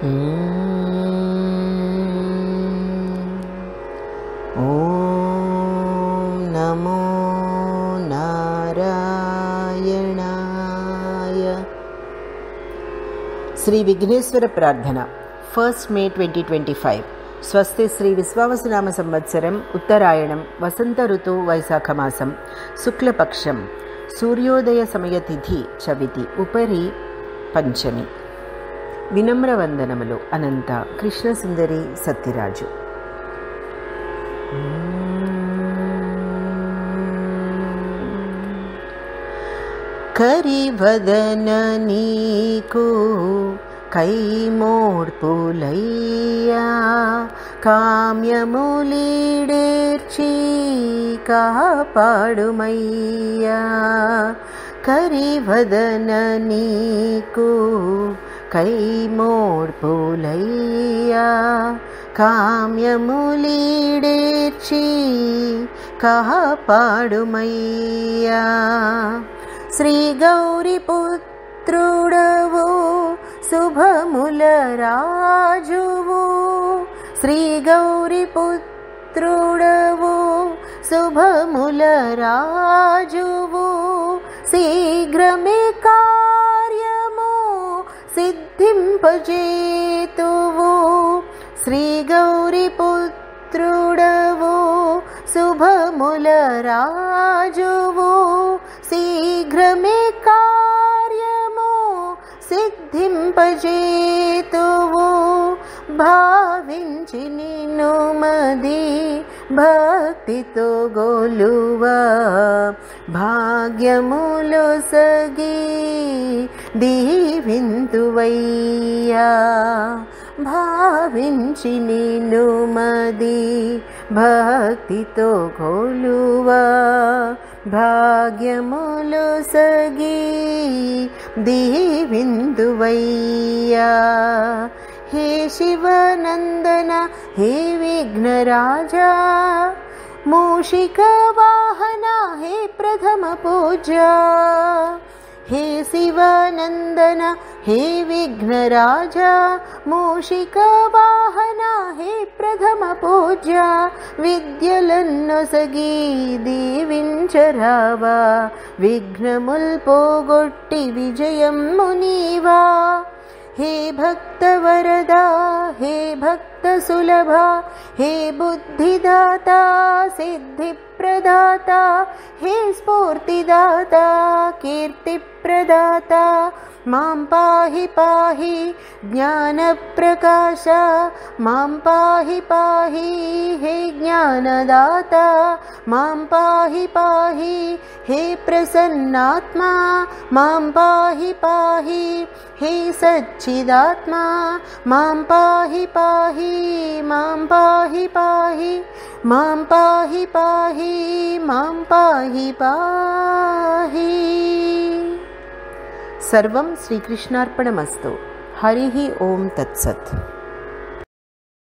ఓం నమో నారాయణాయ. శ్రీ విఘ్నేశ్వర ప్రార్థన. 1 May 2025. స్వస్తి శ్రీ విశ్వావసునామ సంవత్సరం ఉత్తరాయణం వసంత ఋతు వైశాఖమాసం శుక్లపక్షం సూర్యోదయ సమయతిథి చవితి ఉపరి పంచమి. వినమ్ర వందనములు. అనంత కృష్ణసుందరి సత్యరాజు. కరివదన నీకు కైమోడ్పులయ్యా, కామ్యములీడేర్చి కాపాడుమయ్యా. కరివదన నీకు కైమోడ్పులయ్యా, కామ్యములీడేర్చి కాపాడుమయ్యా. శ్రీ గౌరీ పుత్రుడవు శుభముల రాజువు, శ్రీ గౌరీ పుత్రుడవు శుభముల రాజువు. శీఘ్రమే కార్యము సిద్ధింపజేతువు, శ్రీ గౌరీ పుత్రుడవు శుభముల రాజువు. శీఘ్రమే కార్యము సిద్ధింపజేతువు. భావించి నిన్ను మది భక్తితో గొలువా, భాగ్యములు సగి దీవింతువయ్యా. భావించి నిన్ను మది భక్తితో గొలువా, భాగ్యములు సగి దీవింతువయ్యా. హే శివనందన హే విఘ్నరాజా, మూషిక వాహన హే ప్రథమ పూజా. హే శివనందన హే విఘ్నరాజా, మూషిక వాహన హే ప్రథమ పూజా. విద్యలన్నొసగి దీవించరావా, విఘ్నముల్ పోగొట్టి విజయము నీవా. హే భక్త వరదా హే భక్త సులభ, హే బుద్ధిదాత సిద్ధి ప్రదాత, హే స్ఫూర్తిదాత కీర్తి ప్రదాత. మాం పాహి పాహి జ్ఞాన ప్రకాశ, మాం పాహి పాహి హే జ్ఞానదాత. మాం పాహి పాహి హే ప్రసన్నాత్మా, మాం పాహి పాహి హే సచ్చిదాత్మా. మాం పాహి పాహి మాం పాహి పాహి మాం పాహి పాహి మాం పాహి పాహి. సర్వం శ్రీకృష్ణార్పణమస్తు. హరి ఓం తత్సత్.